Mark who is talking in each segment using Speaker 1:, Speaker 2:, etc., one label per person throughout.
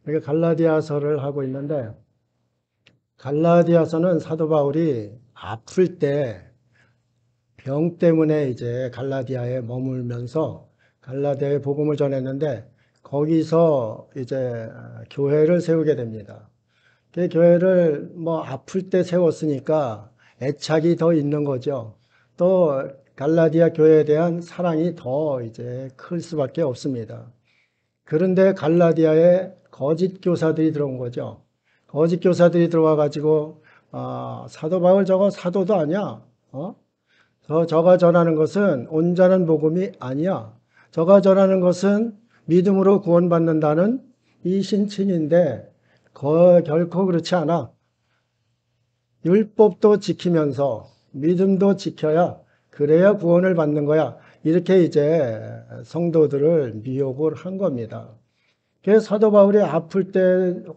Speaker 1: 이렇게 갈라디아서를 하고 있는데, 갈라디아서는 사도 바울이 아플 때 병 때문에 이제 갈라디아에 머물면서 갈라디아에 복음을 전했는데, 거기서 이제 교회를 세우게 됩니다. 그 교회를 뭐 아플 때 세웠으니까 애착이 더 있는 거죠. 또 갈라디아 교회에 대한 사랑이 더 이제 클 수밖에 없습니다. 그런데 갈라디아에 거짓 교사들이 들어온 거죠. 거짓 교사들이 들어와 가지고 사도 바울 저거 사도도 아니야. 저가 전하는 것은 온전한 복음이 아니야. 저가 전하는 것은 믿음으로 구원받는다는 이신친인데 결코 그렇지 않아. 율법도 지키면서 믿음도 지켜야 그래야 구원을 받는 거야. 이렇게 이제 성도들을 미혹을 한 겁니다. 그래서 사도 바울이 아플 때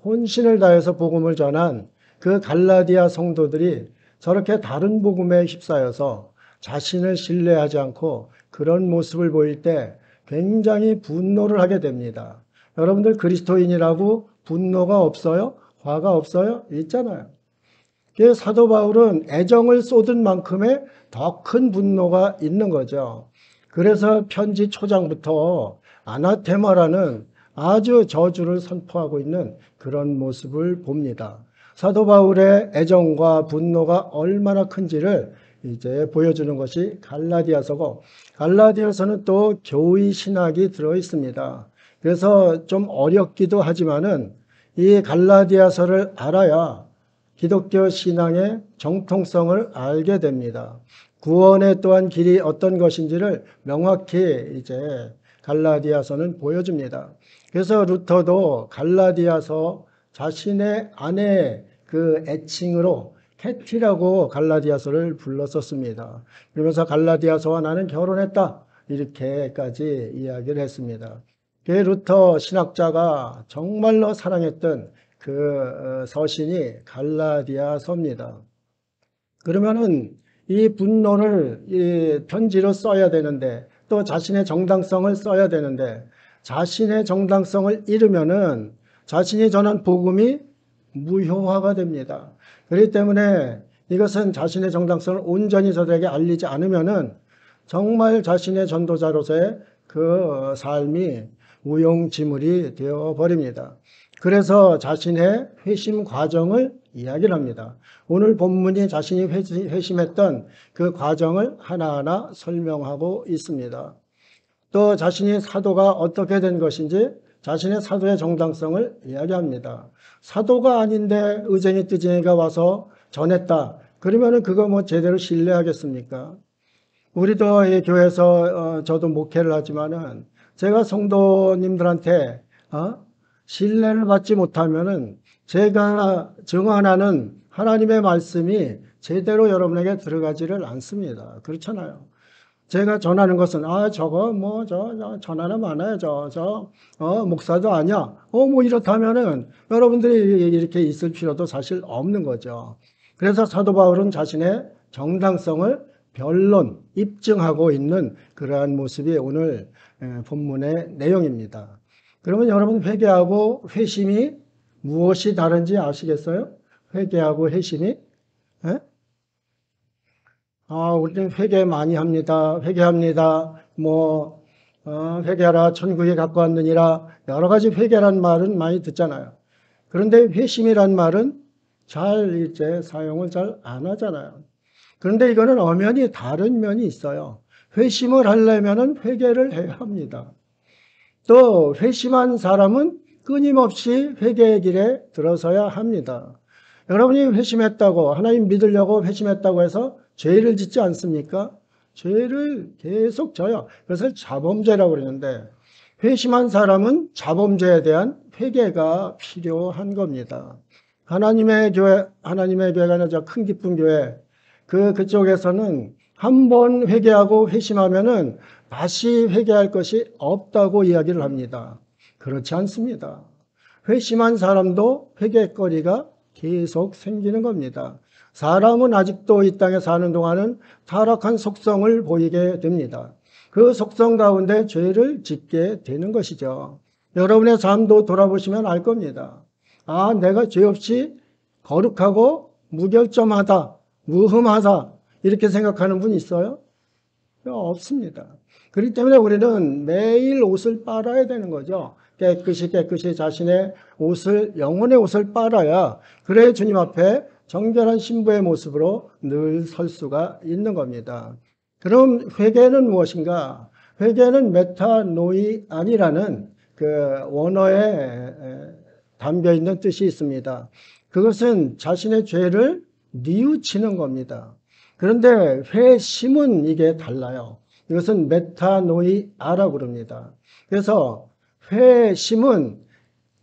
Speaker 1: 혼신을 다해서 복음을 전한 그 갈라디아 성도들이 저렇게 다른 복음에 휩싸여서 자신을 신뢰하지 않고 그런 모습을 보일 때 굉장히 분노를 하게 됩니다. 여러분들 그리스도인이라고 분노가 없어요? 화가 없어요? 있잖아요. 그래서 사도 바울은 애정을 쏟은 만큼의 더 큰 분노가 있는 거죠. 그래서 편지 초장부터 아나테마라는 아주 저주를 선포하고 있는 그런 모습을 봅니다. 사도 바울의 애정과 분노가 얼마나 큰지를 이제 보여주는 것이 갈라디아서고, 갈라디아서는 또 교의 신학이 들어 있습니다. 그래서 좀 어렵기도 하지만은 이 갈라디아서를 알아야 기독교 신앙의 정통성을 알게 됩니다. 구원의 또한 길이 어떤 것인지를 명확히 이제 갈라디아서는 보여줍니다. 그래서 루터도 갈라디아서 자신의 아내의 그 애칭으로 캐티라고 갈라디아서를 불렀었습니다. 그러면서 갈라디아서와 나는 결혼했다, 이렇게까지 이야기를 했습니다. 그 루터 신학자가 정말로 사랑했던 그 서신이 갈라디아서입니다. 그러면은 이 분노를 이 편지로 써야 되는데, 또 자신의 정당성을 써야 되는데, 자신의 정당성을 잃으면은 자신이 전한 복음이 무효화가 됩니다. 그렇기 때문에 이것은 자신의 정당성을 온전히 저들에게 알리지 않으면은 정말 자신의 전도자로서의 그 삶이 무용지물이 되어 버립니다. 그래서 자신의 회심 과정을 이야기를 합니다. 오늘 본문이 자신이 회심했던 그 과정을 하나하나 설명하고 있습니다. 또 자신이 사도가 어떻게 된 것인지 자신의 사도의 정당성을 이야기합니다. 사도가 아닌데 의쟁이 뜨쟁이가 와서 전했다. 그러면은 그거 뭐 제대로 신뢰하겠습니까? 우리도 이 교회에서 저도 목회를 하지만은 제가 성도님들한테 신뢰를 받지 못하면은 제가 증언하는 하나님의 말씀이 제대로 여러분에게 들어가지를 않습니다. 그렇잖아요. 제가 전하는 것은 저거 뭐 전하는 많아요. 목사도 아니야. 뭐 이렇다면은 여러분들이 이렇게 있을 필요도 사실 없는 거죠. 그래서 사도 바울은 자신의 정당성을 변론, 입증하고 있는 그러한 모습이 오늘 본문의 내용입니다. 그러면 여러분 회개하고 회심이 무엇이 다른지 아시겠어요? 회개하고 회심이? 우리는 회개 많이 합니다. 회개합니다. 회개하라 천국에 갖고 왔느니라. 여러 가지 회개란 말은 많이 듣잖아요. 그런데 회심이란 말은 잘 이제 사용을 잘 안 하잖아요. 그런데 이거는 엄연히 다른 면이 있어요. 회심을 하려면은 회개를 해야 합니다. 또 회심한 사람은 끊임없이 회개의 길에 들어서야 합니다. 여러분이 회심했다고, 하나님 믿으려고 회심했다고 해서 죄를 짓지 않습니까? 죄를 계속 져요. 그것을 자범죄라고 그러는데, 회심한 사람은 자범죄에 대한 회개가 필요한 겁니다. 하나님의 교회가 아니라 큰 기쁜 교회, 그쪽에서는 한 번 회개하고 회심하면은 다시 회개할 것이 없다고 이야기를 합니다. 그렇지 않습니다. 회심한 사람도 회개거리가 계속 생기는 겁니다. 사람은 아직도 이 땅에 사는 동안은 타락한 속성을 보이게 됩니다. 그 속성 가운데 죄를 짓게 되는 것이죠. 여러분의 삶도 돌아보시면 알 겁니다. 아, 내가 죄 없이 거룩하고 무결점하다, 무흠하다 이렇게 생각하는 분 있어요? 없습니다. 그렇기 때문에 우리는 매일 옷을 빨아야 되는 거죠. 깨끗이 자신의 옷을, 영혼의 옷을 빨아야 그래 주님 앞에 정결한 신부의 모습으로 늘 설 수가 있는 겁니다. 그럼 회개는 무엇인가? 회개는 메타노이안이라는 그 원어에 담겨 있는 뜻이 있습니다. 그것은 자신의 죄를 뉘우치는 겁니다. 그런데 회심은 이게 달라요. 이것은 메타노이아라고 그럽니다. 그래서 회심은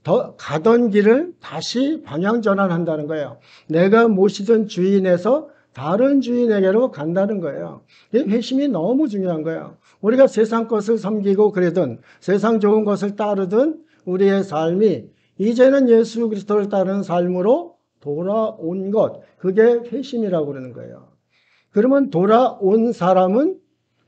Speaker 1: 더 가던 길을 다시 방향 전환한다는 거예요. 내가 모시던 주인에서 다른 주인에게로 간다는 거예요. 이 회심이 너무 중요한 거예요. 우리가 세상 것을 섬기고 그러든 세상 좋은 것을 따르든 우리의 삶이 이제는 예수 그리스도를 따르는 삶으로 돌아온 것, 그게 회심이라고 그러는 거예요. 그러면 돌아온 사람은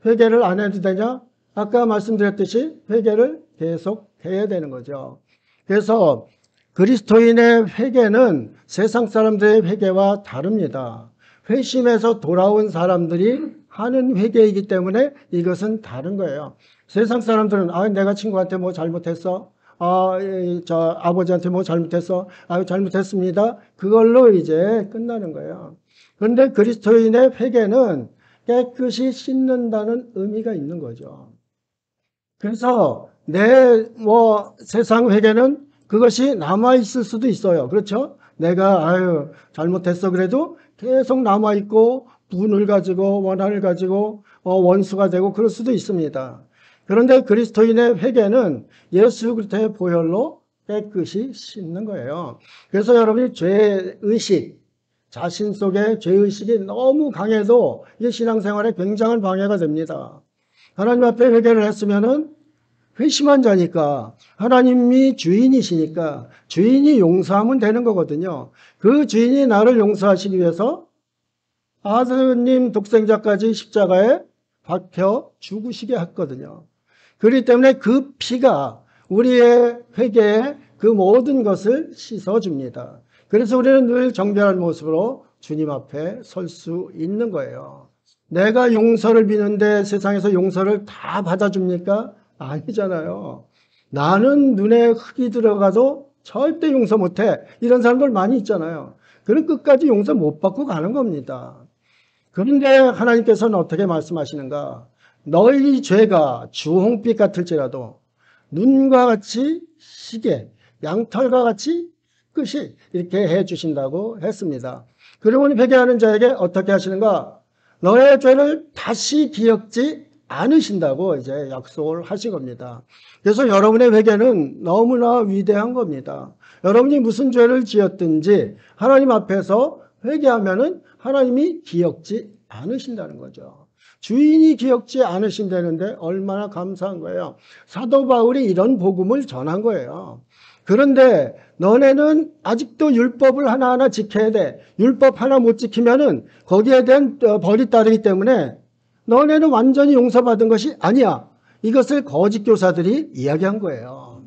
Speaker 1: 회개를 안 해도 되냐? 아까 말씀드렸듯이 회개를 계속 해야 되는 거죠. 그래서 그리스도인의 회개는 세상 사람들의 회개와 다릅니다. 회심에서 돌아온 사람들이 하는 회개이기 때문에 이것은 다른 거예요. 세상 사람들은 내가 친구한테 뭐 잘못했어? 저 아버지한테 뭐 잘못했어? 잘못했습니다. 그걸로 이제 끝나는 거예요. 그런데 그리스도인의 회개는 깨끗이 씻는다는 의미가 있는 거죠. 그래서 세상 회개는 그것이 남아있을 수도 있어요. 그렇죠? 내가, 잘못했어. 그래도 계속 남아있고, 분을 가지고, 원한을 가지고, 원수가 되고, 그럴 수도 있습니다. 그런데 그리스도인의 회개는 예수 그리스도의 보혈로 깨끗이 씻는 거예요. 그래서 여러분이 죄의식, 자신 속에 죄의식이 너무 강해도 이게 신앙생활에 굉장한 방해가 됩니다. 하나님 앞에 회개를 했으면은 회심한 자니까 하나님이 주인이시니까 주인이 용서하면 되는 거거든요. 그 주인이 나를 용서하시기 위해서 아드님 독생자까지 십자가에 박혀 죽으시게 했거든요. 그렇기 때문에 그 피가 우리의 회개에 그 모든 것을 씻어줍니다. 그래서 우리는 늘 정결한 모습으로 주님 앞에 설 수 있는 거예요. 내가 용서를 비는데 세상에서 용서를 다 받아줍니까? 아니잖아요. 나는 눈에 흙이 들어가도 절대 용서 못해. 이런 사람들 많이 있잖아요. 그럼 끝까지 용서 못 받고 가는 겁니다. 그런데 하나님께서는 어떻게 말씀하시는가? 너희 죄가 주홍빛 같을지라도 눈과 같이 시게, 양털과 같이 끝이 이렇게 해 주신다고 했습니다. 그러면 회개하는 자에게 어떻게 하시는가? 너의 죄를 다시 기억지 않으신다고 이제 약속을 하신 겁니다. 그래서 여러분의 회개는 너무나 위대한 겁니다. 여러분이 무슨 죄를 지었든지 하나님 앞에서 회개하면은 하나님이 기억지 않으신다는 거죠. 주인이 기억지 않으신다는데 얼마나 감사한 거예요. 사도 바울이 이런 복음을 전한 거예요. 그런데 너네는 아직도 율법을 하나하나 지켜야 돼. 율법 하나 못 지키면은 거기에 대한 벌이 따르기 때문에 너네는 완전히 용서받은 것이 아니야. 이것을 거짓 교사들이 이야기한 거예요.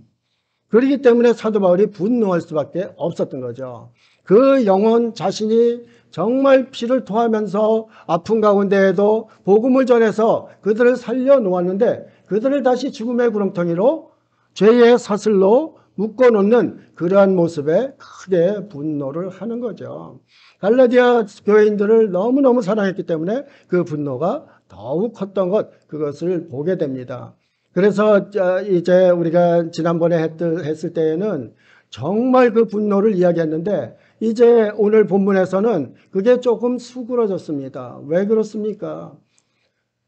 Speaker 1: 그렇기 때문에 사도 바울이 분노할 수밖에 없었던 거죠. 그 영혼 자신이 정말 피를 토하면서 아픈 가운데에도 복음을 전해서 그들을 살려놓았는데 그들을 다시 죽음의 구렁텅이로 죄의 사슬로 묶어놓는 그러한 모습에 크게 분노를 하는 거죠. 갈라디아 교회인들을 너무너무 사랑했기 때문에 그 분노가 더욱 컸던 것, 그것을 보게 됩니다. 그래서 이제 우리가 지난번에 했을 때에는 정말 그 분노를 이야기했는데 이제 오늘 본문에서는 그게 조금 수그러졌습니다. 왜 그렇습니까?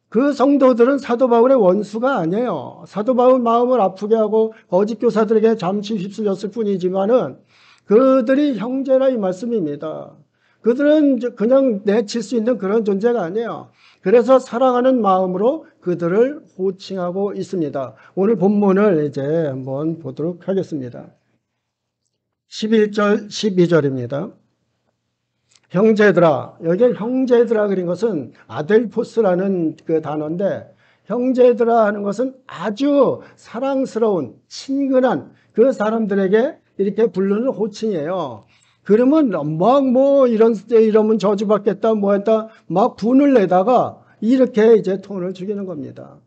Speaker 1: 그 성도들은 사도 바울의 원수가 아니에요. 사도 바울 마음을 아프게 하고 거짓 교사들에게 잠시 휩쓸렸을 뿐이지만은 그들이 형제라 이 말씀입니다. 그들은 그냥 내칠 수 있는 그런 존재가 아니에요. 그래서 사랑하는 마음으로 그들을 호칭하고 있습니다. 오늘 본문을 이제 한번 보도록 하겠습니다. 11절, 12절입니다. 형제들아, 여기 형제들아 그린 것은 아델포스라는 그 단어인데 형제들아 하는 것은 아주 사랑스러운 친근한 그 사람들에게 이렇게 부르는 호칭이에요. 그러면 막 뭐 이러면 저주받겠다 뭐 했다 막 분을 내다가 이렇게 이제 톤을 죽이는 겁니다.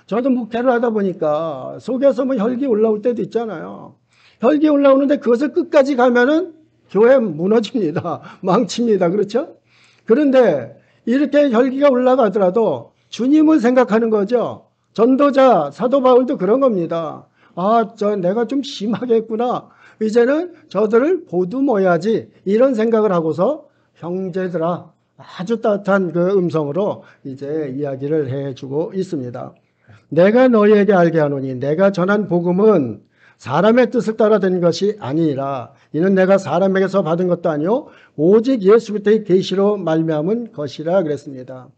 Speaker 1: 저도 목회를 하다 보니까 속에서 뭐 혈기 올라올 때도 있잖아요. 혈기 올라오는데 그것을 끝까지 가면은 교회 무너집니다. 망칩니다. 그렇죠? 그런데 이렇게 혈기가 올라가더라도 주님을 생각하는 거죠. 전도자 사도 바울도 그런 겁니다. 아, 내가 좀 심하게 했구나. 이제는 저들을 보듬어야지. 이런 생각을 하고서 형제들아 아주 따뜻한 그 음성으로 이제 이야기를 해주고 있습니다. 내가 너희에게 알게 하노니 내가 전한 복음은 사람의 뜻을 따라 된 것이 아니라 이는 내가 사람에게서 받은 것도 아니요 오직 예수부터의 계시로 말미암은 것이라 그랬습니다.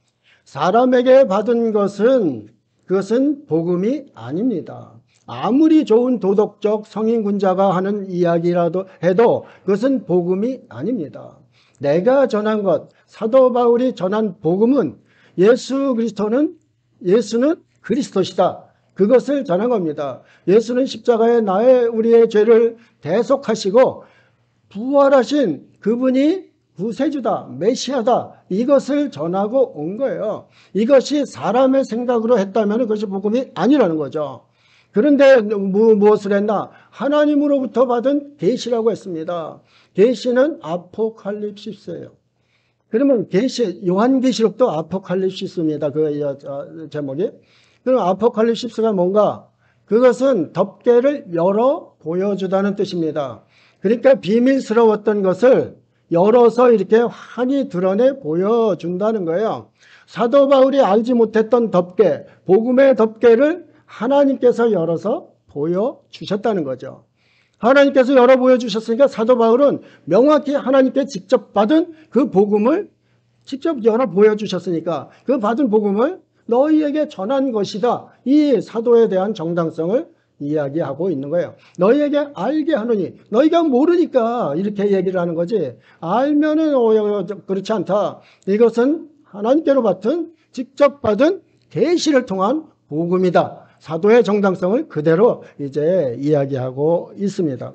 Speaker 1: 사람에게 받은 것은 그것은 복음이 아닙니다. 아무리 좋은 도덕적 성인군자가 하는 이야기라도 해도 그것은 복음이 아닙니다. 내가 전한 것, 사도 바울이 전한 복음은 예수는 그리스도시다. 그것을 전한 겁니다. 예수는 십자가에 우리의 죄를 대속하시고 부활하신 그분이 구세주다, 메시아다. 이것을 전하고 온 거예요. 이것이 사람의 생각으로 했다면 그것이 복음이 아니라는 거죠. 그런데 무엇을 했나? 하나님으로부터 받은 계시라고 했습니다. 계시는 아포칼립시스예요. 그러면 요한계시록도 아포칼립시스입니다. 그 제목이. 그럼 아포칼립시스가 뭔가? 그것은 덮개를 열어 보여주다는 뜻입니다. 그러니까 비밀스러웠던 것을 열어서 이렇게 환히 드러내 보여준다는 거예요. 사도 바울이 알지 못했던 덮개, 복음의 덮개를 하나님께서 열어서 보여주셨다는 거죠. 하나님께서 열어 보여주셨으니까 사도 바울은 명확히 하나님께 직접 받은 그 복음을 직접 열어 보여주셨으니까 그 받은 복음을 너희에게 전한 것이다. 이 사도에 대한 정당성을 이야기하고 있는 거예요. 너희에게 알게 하노니 너희가 모르니까 이렇게 얘기를 하는 거지. 알면은 그렇지 않다. 이것은 하나님께로 받은 직접 받은 계시를 통한 복음이다. 사도의 정당성을 그대로 이제 이야기하고 있습니다.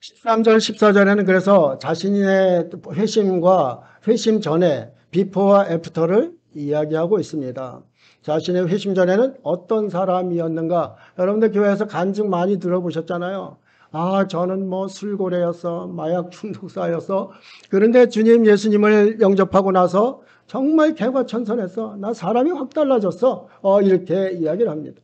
Speaker 1: 13절, 14절에는 그래서 자신의 회심 전에 비포와 애프터를 이야기하고 있습니다. 자신의 회심 전에는 어떤 사람이었는가? 여러분들 교회에서 간증 많이 들어보셨잖아요. 아, 저는 뭐 술고래였어, 마약 중독자였어. 그런데 주님 예수님을 영접하고 나서 정말 개과천선했어. 나 사람이 확 달라졌어. 이렇게 이야기를 합니다.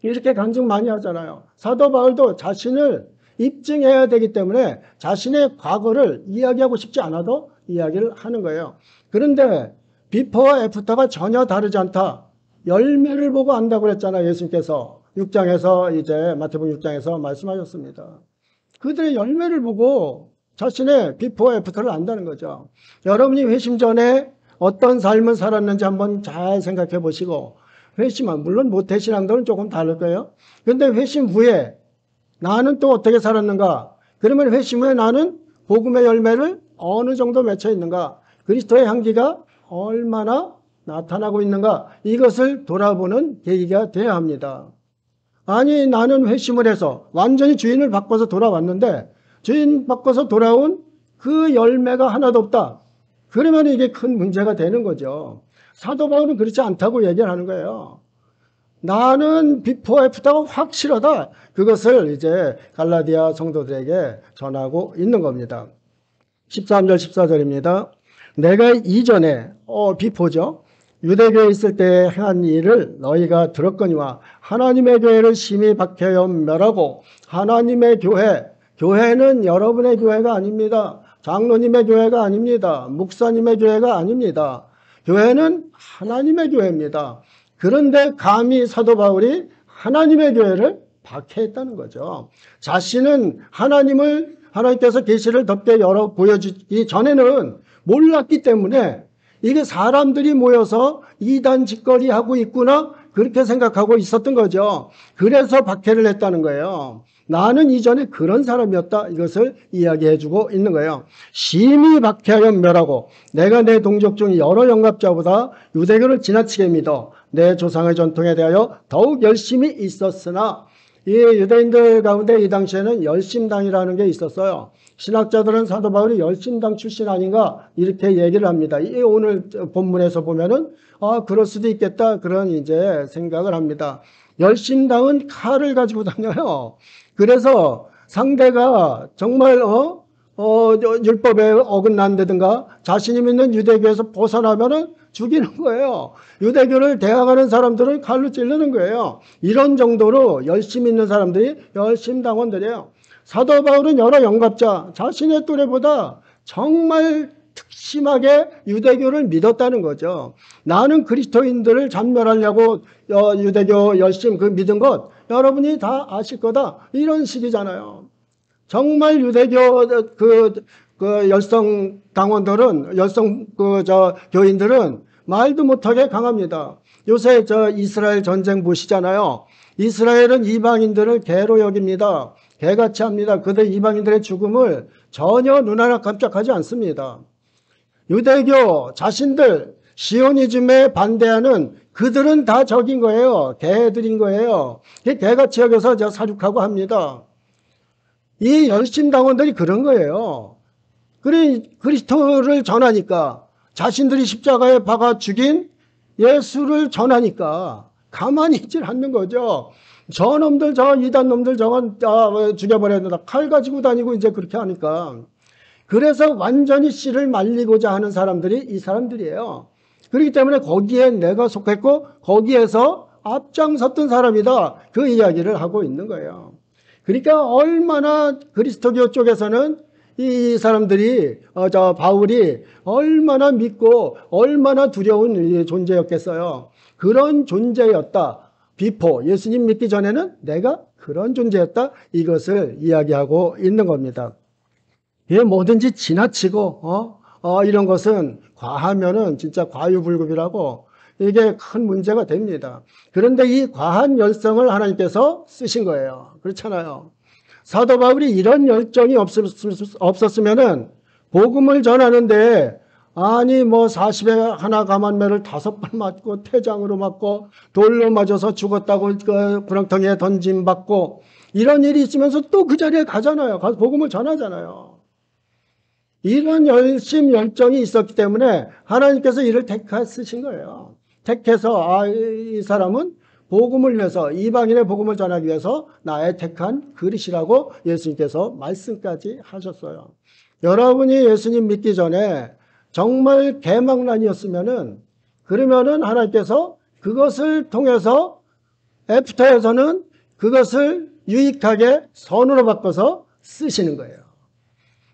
Speaker 1: 이렇게 간증 많이 하잖아요. 사도 바울도 자신을 입증해야 되기 때문에 자신의 과거를 이야기하고 싶지 않아도 이야기를 하는 거예요. 그런데 비포와 애프터가 전혀 다르지 않다. 열매를 보고 안다고 그랬잖아요. 예수님께서 6장에서 이제 마태복음 6장에서 말씀하셨습니다. 그들의 열매를 보고 자신의 비포와 애프터를 안다는 거죠. 여러분이 회심 전에 어떤 삶을 살았는지 한번 잘 생각해 보시고 물론 모태신앙들은 조금 다를 거예요. 그런데 회심 후에 나는 또 어떻게 살았는가? 그러면 회심 후에 나는 복음의 열매를 어느 정도 맺혀 있는가? 그리스도의 향기가 얼마나 나타나고 있는가? 이것을 돌아보는 계기가 되어야 합니다. 아니 나는 회심을 해서 완전히 주인을 바꿔서 돌아왔는데 주인 바꿔서 돌아온 그 열매가 하나도 없다. 그러면 이게 큰 문제가 되는 거죠. 사도 바울은 그렇지 않다고 얘기를 하는 거예요. 나는 비포 애프터가 확실하다. 그것을 이제 갈라디아 성도들에게 전하고 있는 겁니다. 13절 14절입니다. 내가 이전에 비포죠. 유대교에 있을 때 행한 일을 너희가 들었거니와 하나님의 교회를 심히 박해하여 멸하고 하나님의 교회는 여러분의 교회가 아닙니다. 장로님의 교회가 아닙니다. 목사님의 교회가 아닙니다. 교회는 하나님의 교회입니다. 그런데 감히 사도 바울이 하나님의 교회를 박해했다는 거죠. 자신은 하나님께서 계시를 덮게 열어 보여주기 전에는 몰랐기 때문에 이게 사람들이 모여서 이단 짓거리 하고 있구나 그렇게 생각하고 있었던 거죠. 그래서 박해를 했다는 거예요. 나는 이전에 그런 사람이었다. 이것을 이야기해주고 있는 거예요. 심히 박해하여 멸하고 내가 내 동족 중 여러 영갑자보다 유대교를 지나치게 믿어 내 조상의 전통에 대하여 더욱 열심히 있었으나, 이 유대인들 가운데 이 당시에는 열심당이라는 게 있었어요. 신학자들은 사도 바울이 열심당 출신 아닌가 이렇게 얘기를 합니다. 이 오늘 본문에서 보면은 그럴 수도 있겠다 그런 이제 생각을 합니다. 열심당은 칼을 가지고 다녀요. 그래서 상대가 정말 율법에 어긋난다든가 자신이 믿는 유대교에서 벗어나면은 죽이는 거예요. 유대교를 대항하는 사람들은 칼로 찌르는 거예요. 이런 정도로 열심히 있는 사람들이 열심당원들이에요. 사도 바울은 여러 영갑자, 자신의 또래보다 정말 특심하게 유대교를 믿었다는 거죠. 나는 그리스도인들을 잔멸하려고 유대교 열심 믿은 것 여러분이 다 아실 거다. 이런 식이잖아요. 정말 유대교 열성 당원들은, 교인들은 말도 못하게 강합니다. 요새 이스라엘 전쟁 보시잖아요. 이스라엘은 이방인들을 개로 여깁니다. 개같이 합니다. 그들 이방인들의 죽음을 전혀 눈 하나 깜짝하지 않습니다. 유대교 자신들 시오니즘에 반대하는 그들은 다 적인 거예요. 개들인 거예요. 개같이 여겨서 사륙하고 합니다. 이 열심당원들이 그런 거예요. 그리스도를 전하니까, 자신들이 십자가에 박아 죽인 예수를 전하니까 가만히 있질 않는 거죠. 저놈들, 이단놈들 저건 죽여버려야 된다. 칼 가지고 다니고 이제 그렇게 하니까. 그래서 완전히 씨를 말리고자 하는 사람들이 이 사람들이에요. 그렇기 때문에 거기에 내가 속했고 거기에서 앞장섰던 사람이다. 그 이야기를 하고 있는 거예요. 그러니까 얼마나 그리스도교 쪽에서는 이 사람들이 바울이 얼마나 믿고 얼마나 두려운 존재였겠어요. 그런 존재였다. 비포 예수님 믿기 전에는 내가 그런 존재였다. 이것을 이야기하고 있는 겁니다. 이게 뭐든지 지나치고 이런 것은 과하면은 진짜 과유불급이라고 이게 큰 문제가 됩니다. 그런데 이 과한 열성을 하나님께서 쓰신 거예요. 그렇잖아요. 사도 바울이 이런 열정이 없었으면은 복음을 전하는데, 아니 40에 하나 가만매를 5번 맞고 태장으로 맞고 돌로 맞아서 죽었다고 구렁텅이에 던짐 받고 이런 일이 있으면서 또 그 자리에 가잖아요. 가서 복음을 전하잖아요. 이런 열정이 있었기 때문에 하나님께서 이를 택하신 거예요. 택해서 이 사람은 복음을 위해서, 이방인의 복음을 전하기 위해서 나의 택한 그릇이라고 예수님께서 말씀까지 하셨어요. 여러분이 예수님 믿기 전에 정말 개망난이었으면은, 그러면은 하나님께서 그것을 통해서 애프터에서는 그것을 유익하게 선으로 바꿔서 쓰시는 거예요.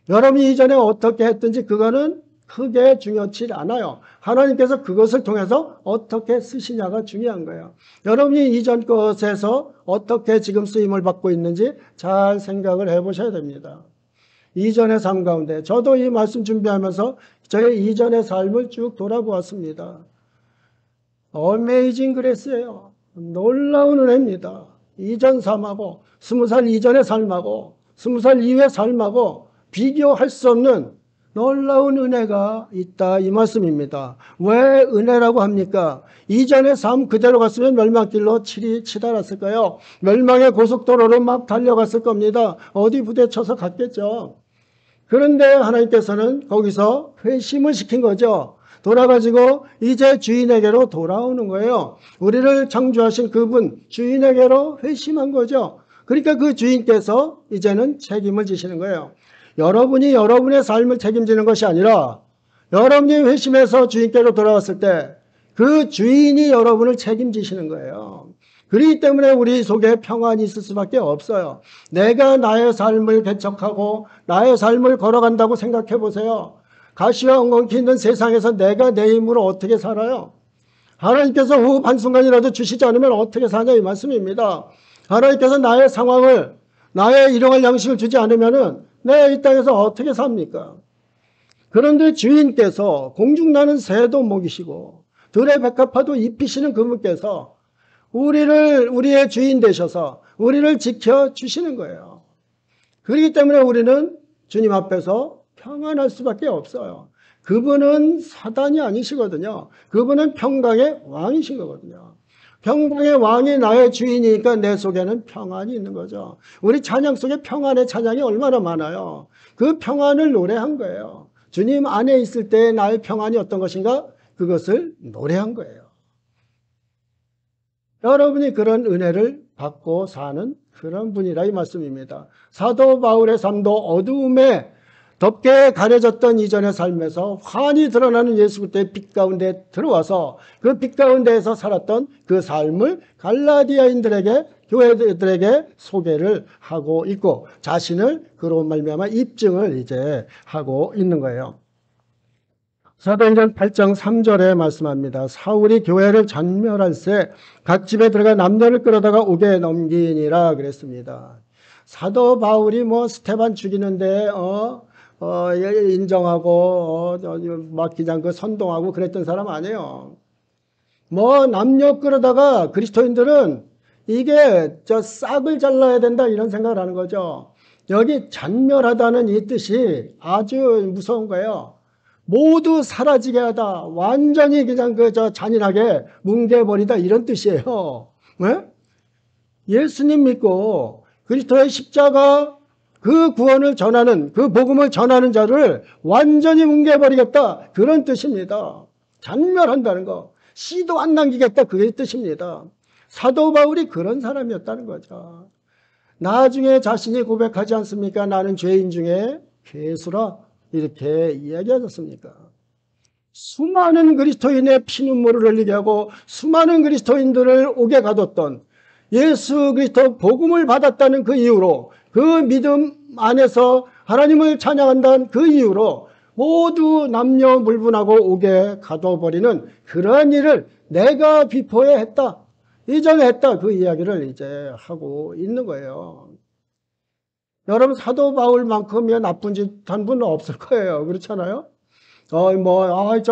Speaker 1: 여러분이 이전에 어떻게 했든지 그거는 크게 중요치 않아요. 하나님께서 그것을 통해서 어떻게 쓰시냐가 중요한 거예요. 여러분이 이전 것에서 어떻게 지금 쓰임을 받고 있는지 잘 생각을 해보셔야 됩니다. 이전의 삶 가운데, 저도 이 말씀 준비하면서 저의 이전의 삶을 쭉 돌아보았습니다. 어메이징 그레스예요. 놀라운 은혜입니다. 이전 삶하고 20살 이전의 삶하고 20살 이후의 삶하고 비교할 수 없는 놀라운 은혜가 있다, 이 말씀입니다. 왜 은혜라고 합니까? 이전의 삶 그대로 갔으면 멸망길로 치달았을까요? 멸망의 고속도로로 막 달려갔을 겁니다. 어디 부대쳐서 갔겠죠. 그런데 하나님께서는 거기서 회심을 시킨 거죠. 돌아가지고 이제 주인에게로 돌아오는 거예요. 우리를 창조하신 그분 주인에게로 회심한 거죠. 그러니까 그 주인께서 이제는 책임을 지시는 거예요. 여러분이 여러분의 삶을 책임지는 것이 아니라 여러분이 회심해서 주인께로 돌아왔을 때 그 주인이 여러분을 책임지시는 거예요. 그렇기 때문에 우리 속에 평안이 있을 수밖에 없어요. 내가 나의 삶을 개척하고 나의 삶을 걸어간다고 생각해 보세요. 가시와 엉겅퀴 있는 세상에서 내가 내 힘으로 어떻게 살아요? 하나님께서 호흡 한순간이라도 주시지 않으면 어떻게 사냐, 이 말씀입니다. 하나님께서 나의 상황을, 나의 일용할 양식을 주지 않으면은 내 이 땅에서 어떻게 삽니까? 그런데 주인께서 공중나는 새도 먹이시고 들의 백합화도 입히시는 그분께서 우리의 주인 되셔서 우리를 지켜주시는 거예요. 그렇기 때문에 우리는 주님 앞에서 평안할 수밖에 없어요. 그분은 사단이 아니시거든요. 그분은 평강의 왕이신 거거든요. 평강의 왕이 나의 주인이니까 내 속에는 평안이 있는 거죠. 우리 찬양 속에 평안의 찬양이 얼마나 많아요. 그 평안을 노래한 거예요. 주님 안에 있을 때 나의 평안이 어떤 것인가? 그것을 노래한 거예요. 여러분이 그런 은혜를 받고 사는 그런 분이라 이 말씀입니다. 사도 바울의 삶도 어두움에 덥게 가려졌던 이전의 삶에서 환히 드러나는 예수 그리스도의 빛 가운데 들어와서 그 빛 가운데에서 살았던 그 삶을 갈라디아인들에게, 교회들에게 소개를 하고 있고 자신을 그로 말미암아 입증을 이제 하고 있는 거예요. 사도행전 8장 3절에 말씀합니다. 사울이 교회를 전멸할새 각 집에 들어가 남녀를 끌어다가 옥에 넘기니라 그랬습니다. 사도 바울이 스테반 죽이는데 인정하고 막기장 그 선동하고 그랬던 사람 아니에요. 남녀 끌어다가 그리스도인들은 이게 싹을 잘라야 된다 이런 생각을 하는 거죠. 여기 전멸하다는 이 뜻이 아주 무서운 거예요. 모두 사라지게 하다. 완전히 그냥 잔인하게 뭉개버리다 이런 뜻이에요. 네? 예수님 믿고 그리스도의 십자가 그 구원을 전하는, 그 복음을 전하는 자를 완전히 뭉개버리겠다. 그런 뜻입니다. 잔멸한다는 거. 씨도 안 남기겠다. 그게 뜻입니다. 사도 바울이 그런 사람이었다는 거죠. 나중에 자신이 고백하지 않습니까? 나는 죄인 중에 괴수라. 이렇게 이야기하셨습니까? 수많은 그리스도인의 피눈물을 흘리게 하고 수많은 그리스도인들을 옥에 가뒀던 예수 그리스도 복음을 받았다는 그 이유로 그 믿음 안에서 하나님을 찬양한다는 그 이유로 모두 남녀 물분하고 옥에 가둬버리는 그러한 일을 내가 비포에 했다. 이전에 했다. 그 이야기를 이제 하고 있는 거예요. 여러분 사도 바울만큼이야 나쁜 짓 한 분은 없을 거예요. 그렇잖아요? 저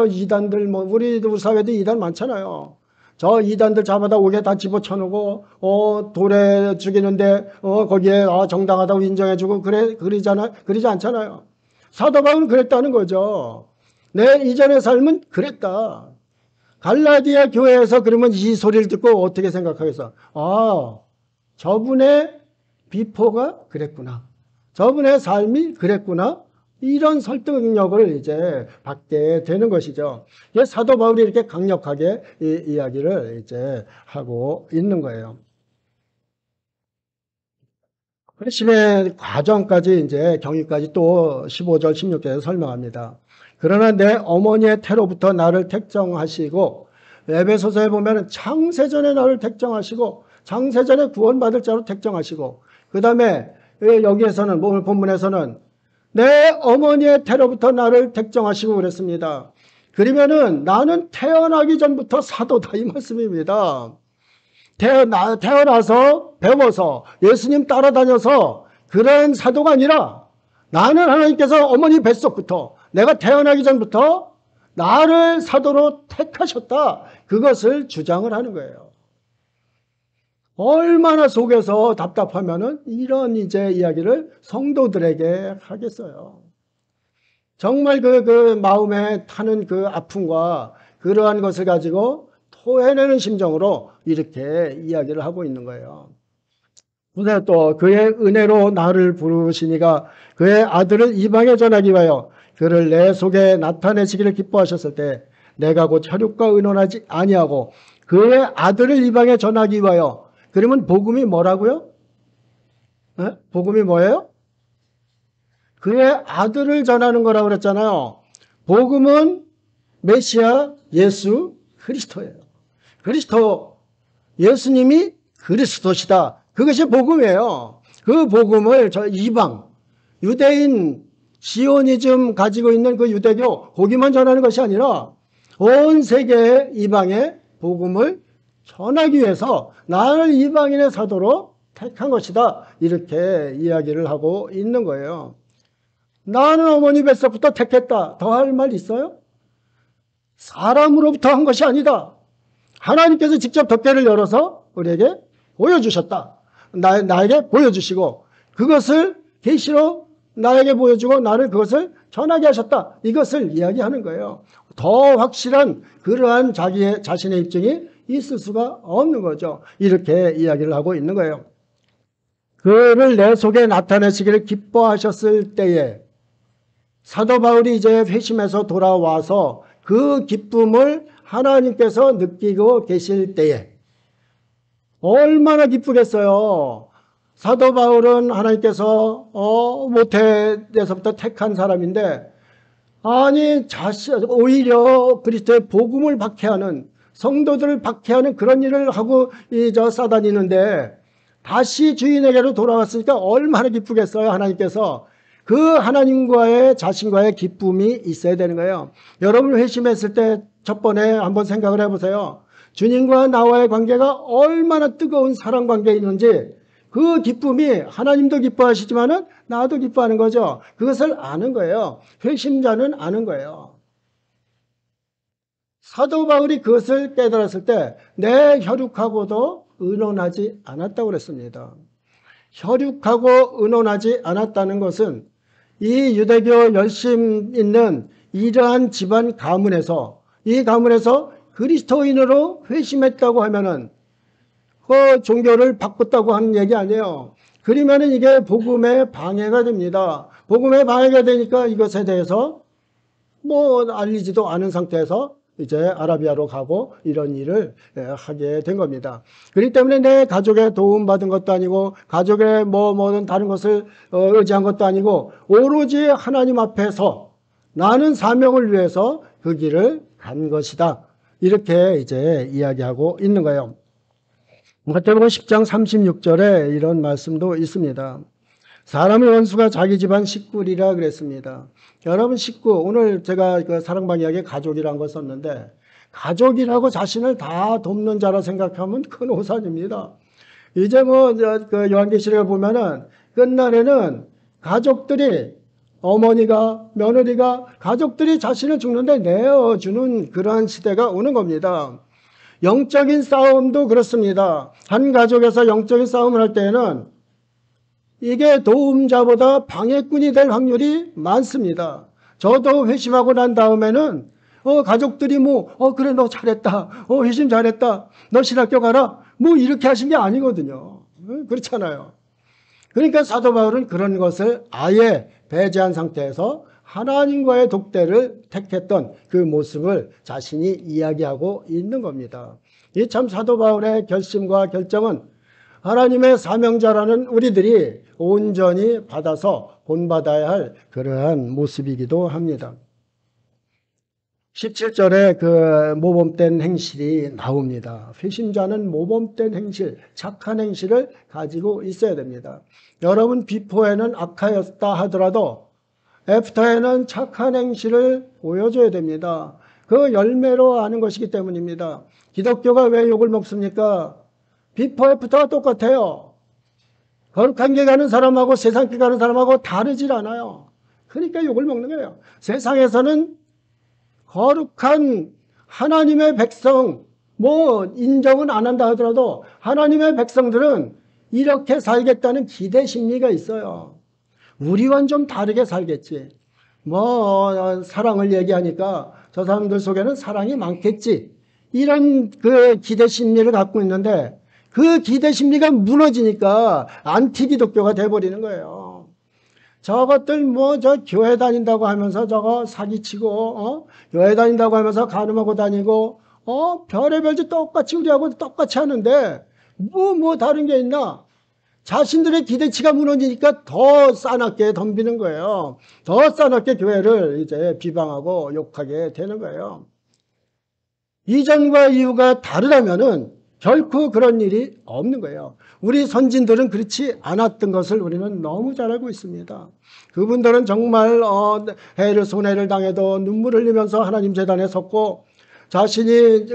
Speaker 1: 이단들 우리 사회도 이단 많잖아요. 저 이단들 잡아다 옥에 다 집어쳐놓고 돌에 죽이는데 거기에 정당하다고 인정해주고 그러지 않잖아요. 사도 바울은 그랬다는 거죠. 내 이전의 삶은 그랬다. 갈라디아 교회에서 그러면 이 소리를 듣고 어떻게 생각하겠어? 저분의 비포가 그랬구나. 저분의 삶이 그랬구나. 이런 설득력을 이제 받게 되는 것이죠. 사도 바울이 이렇게 강력하게 이야기를 이제 하고 있는 거예요. 회심의 과정까지 이제 경위까지 또 15절, 16절에서 설명합니다. 그러나 내 어머니의 태로부터 나를 택정하시고 에베소서에 보면 창세전에 나를 택정하시고 창세전에 구원받을 자로 택정하시고 그 다음에 여기에서는 오늘 본문에서는 내 어머니의 태로부터 나를 택정하시고 그랬습니다. 그러면은 나는 태어나기 전부터 사도다 이 말씀입니다. 태어나서 배워서 예수님 따라다녀서 그런 사도가 아니라 나는 하나님께서 어머니 뱃속부터 내가 태어나기 전부터 나를 사도로 택하셨다. 그것을 주장을 하는 거예요. 얼마나 속에서 답답하면은 이런 이제 이야기를 성도들에게 하겠어요. 정말 그 마음에 타는 그 아픔과 그러한 것을 가지고 토해내는 심정으로 이렇게 이야기를 하고 있는 거예요. 그래서 또 그의 은혜로 나를 부르시니가 그의 아들을 이방에 전하기 위하여 그를 내 속에 나타내시기를 기뻐하셨을 때 내가 곧 혈육과 의논하지 아니하고 그의 아들을 이방에 전하기 위하여 그러면 복음이 뭐라고요? 복음이 뭐예요? 그의 아들을 전하는 거라고 그랬잖아요. 복음은 메시아 예수 그리스도예요. 그리스도 예수님이 그리스도시다. 그것이 복음이에요. 그 복음을 저 이방 유대인 시오니즘 가지고 있는 그 유대교 거기만 전하는 것이 아니라 온 세계의 이방의 복음을 전하기 위해서 나를 이방인의 사도로 택한 것이다. 이렇게 이야기를 하고 있는 거예요. 나는 어머니 뱃속부터 택했다. 더 할 말 있어요? 사람으로부터 한 것이 아니다. 하나님께서 직접 덮개를 열어서 우리에게 보여주셨다. 나에게 보여주시고 그것을 계시로 나에게 보여주고 나를 그것을 전하게 하셨다. 이것을 이야기하는 거예요. 더 확실한 그러한 자신의 입증이 있을 수가 없는 거죠. 이렇게 이야기를 하고 있는 거예요. 그를 내 속에 나타내시기를 기뻐하셨을 때에 사도 바울이 이제 회심해서 돌아와서 그 기쁨을 하나님께서 느끼고 계실 때에 얼마나 기쁘겠어요. 사도 바울은 하나님께서 모태에서부터 택한 사람인데 아니 오히려 그리스도의 복음을 박해하는 성도들을 박해하는 그런 일을 하고 싸다니는데 다시 주인에게로 돌아왔으니까 얼마나 기쁘겠어요. 하나님께서 그 하나님과의 자신과의 기쁨이 있어야 되는 거예요. 여러분 회심했을 때 첫 번에 한번 생각을 해보세요. 주님과 나와의 관계가 얼마나 뜨거운 사랑 관계에 있는지 그 기쁨이 하나님도 기뻐하시지만은 나도 기뻐하는 거죠. 그것을 아는 거예요. 회심자는 아는 거예요. 사도 바울이 그것을 깨달았을 때 내 혈육하고도 의논하지 않았다고 그랬습니다. 혈육하고 의논하지 않았다는 것은 이 유대교 열심 있는 이러한 집안 가문에서 이 가문에서 그리스도인으로 회심했다고 하면은 그 종교를 바꿨다고 하는 얘기 아니에요. 그러면은 이게 복음의 방해가 됩니다. 복음의 방해가 되니까 이것에 대해서 알리지도 않은 상태에서 이제 아라비아로 가고 이런 일을 하게 된 겁니다. 그렇기 때문에 내 가족에 도움받은 것도 아니고 가족의 뭐든 다른 것을 의지한 것도 아니고 오로지 하나님 앞에서 나는 사명을 위해서 그 길을 간 것이다. 이렇게 이제 이야기하고 있는 거예요. 마태복음 10장 36절에 이런 말씀도 있습니다. 사람의 원수가 자기 집안 식구리라 그랬습니다. 여러분 식구, 오늘 제가 그 사랑방 이야기에 가족이라는 걸 썼는데 가족이라고 자신을 다 돕는 자라 생각하면 큰 오산입니다. 이제 그 요한계시록에 보면은 끝날에는 가족들이 어머니가 며느리가 가족들이 자신을 죽는데 내어주는 그러한 시대가 오는 겁니다. 영적인 싸움도 그렇습니다. 한 가족에서 영적인 싸움을 할 때에는 이게 도움자보다 방해꾼이 될 확률이 많습니다. 저도 회심하고 난 다음에는 가족들이 그래 너 잘했다. 회심 잘했다. 너 신학교 가라. 이렇게 하신 게 아니거든요. 그렇잖아요. 그러니까 사도 바울은 그런 것을 아예 배제한 상태에서 하나님과의 독대를 택했던 그 모습을 자신이 이야기하고 있는 겁니다. 이 참 사도 바울의 결심과 결정은 하나님의 사명자라는 우리들이 온전히 받아서 본받아야 할 그러한 모습이기도 합니다. 17절에 그 모범된 행실이 나옵니다. 회심자는 모범된 행실, 착한 행실을 가지고 있어야 됩니다. 여러분 비포에는 악하였다 하더라도 애프터에는 착한 행실을 보여줘야 됩니다. 그 열매로 아는 것이기 때문입니다. 기독교가 왜 욕을 먹습니까? 비포 애프터가 똑같아요. 거룩한 길 가는 사람하고 세상 길 가는 사람하고 다르질 않아요. 그러니까 욕을 먹는 거예요. 세상에서는 거룩한 하나님의 백성, 인정은 안 한다 하더라도 하나님의 백성들은 이렇게 살겠다는 기대 심리가 있어요. 우리와는 좀 다르게 살겠지. 사랑을 얘기하니까 저 사람들 속에는 사랑이 많겠지. 이런 그 기대 심리를 갖고 있는데 그 기대 심리가 무너지니까 안티 기독교가 돼버리는 거예요. 저것들 저 교회 다닌다고 하면서 저거 사기치고 교회 다닌다고 하면서 간음하고 다니고 별의별 짓 똑같이 우리하고 똑같이 하는데 다른 게 있나? 자신들의 기대치가 무너지니까 더 싸납게 덤비는 거예요. 더 싸납게 교회를 이제 비방하고 욕하게 되는 거예요. 이전과 이후가 다르다면은 결코 그런 일이 없는 거예요. 우리 선진들은 그렇지 않았던 것을 우리는 너무 잘 알고 있습니다. 그분들은 정말 해를 손해를 당해도 눈물 흘리면서 하나님 재단에 섰고 자신은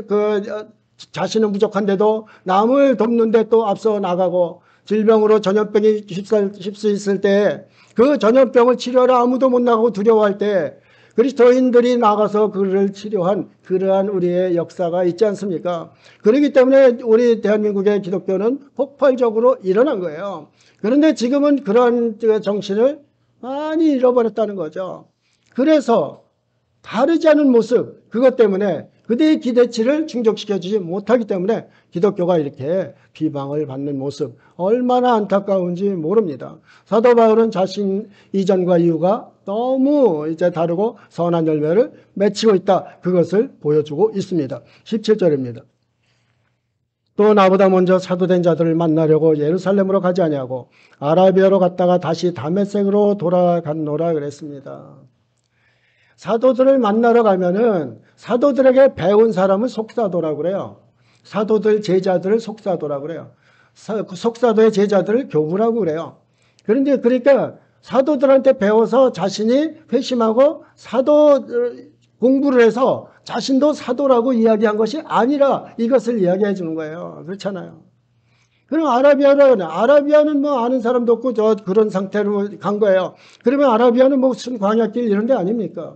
Speaker 1: 부족한데도 남을 돕는데 또 앞서 나가고 질병으로 전염병이 휩쓸 때 그 전염병을 치료하러 아무도 못 나가고 두려워할 때 그리스도인들이 나가서 그를 치료한 그러한 우리의 역사가 있지 않습니까? 그렇기 때문에 우리 대한민국의 기독교는 폭발적으로 일어난 거예요. 그런데 지금은 그러한 정신을 많이 잃어버렸다는 거죠. 그래서 다르지 않은 모습, 그것 때문에 그대의 기대치를 충족시켜주지 못하기 때문에 기독교가 이렇게 비방을 받는 모습, 얼마나 안타까운지 모릅니다. 사도 바울은 자신 이전과 이후가 너무 이제 다르고 선한 열매를 맺히고 있다. 그것을 보여주고 있습니다. 17절입니다. 또 나보다 먼저 사도된 자들을 만나려고 예루살렘으로 가지 아니하고 아라비아로 갔다가 다시 다메섹으로 돌아갔노라 그랬습니다. 사도들을 만나러 가면은 사도들에게 배운 사람은 속사도라고 그래요. 사도들 제자들을 속사도라고 그래요. 속사도의 제자들을 교부라고 그래요. 그런데 그러니까 사도들한테 배워서 자신이 회심하고 사도 공부를 해서 자신도 사도라고 이야기한 것이 아니라 이것을 이야기해 주는 거예요. 그렇잖아요. 그럼 아라비아는 뭐 아는 사람도 없고 그런 상태로 간 거예요. 그러면 아라비아는 뭐 무슨 광야길 이런 데 아닙니까?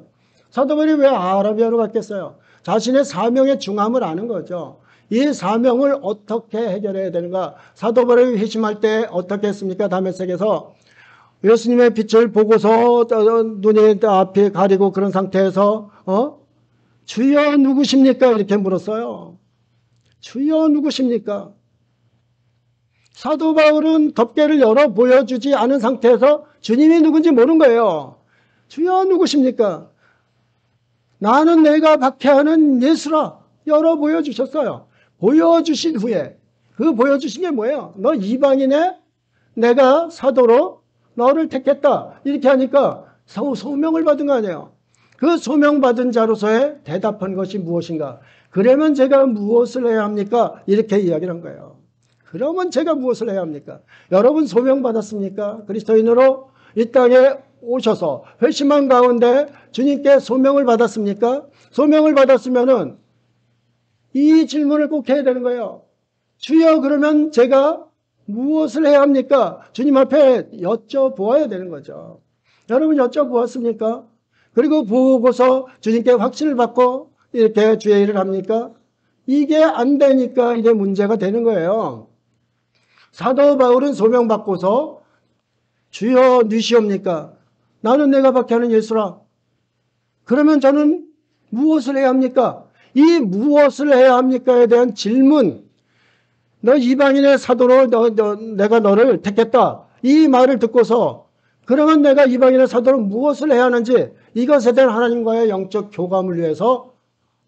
Speaker 1: 사도 바울이 왜 아라비아로 갔겠어요? 자신의 사명의 중함을 아는 거죠. 이 사명을 어떻게 해결해야 되는가? 사도 바울이 회심할 때 어떻게 했습니까? 다메섹에서 예수님의 빛을 보고서 눈이 앞에 가리고 그런 상태에서 주여 누구십니까? 이렇게 물었어요. 주여 누구십니까? 사도 바울은 덮개를 열어 보여주지 않은 상태에서 주님이 누군지 모르는 거예요. 주여 누구십니까? 나는 내가 박해하는 예수라. 열어 보여주셨어요. 보여주신 후에 그 보여주신 게 뭐예요? 너 이방인에 내가 사도로 너를 택했다. 이렇게 하니까 소명을 받은 거 아니에요. 그 소명받은 자로서의 대답한 것이 무엇인가? 그러면 제가 무엇을 해야 합니까? 이렇게 이야기를 한 거예요. 그러면 제가 무엇을 해야 합니까? 여러분 소명받았습니까? 그리스도인으로 이 땅에 오셔서 회심한 가운데 주님께 소명을 받았습니까? 소명을 받았으면은 이 질문을 꼭 해야 되는 거예요. 주여 그러면 제가 무엇을 해야 합니까? 주님 앞에 여쭤보아야 되는 거죠. 여러분 여쭤보았습니까? 그리고 보고서 주님께 확신을 받고 이렇게 주의 일을 합니까? 이게 안 되니까 이게 문제가 되는 거예요. 사도 바울은 소명받고서 주여 누시옵니까? 나는 내가 박해하는 예수라. 그러면 저는 무엇을 해야 합니까? 이 무엇을 해야 합니까에 대한 질문, 너 이방인의 사도로 내가 너를 택했다. 이 말을 듣고서 그러면 내가 이방인의 사도로 무엇을 해야 하는지 이것에 대한 하나님과의 영적 교감을 위해서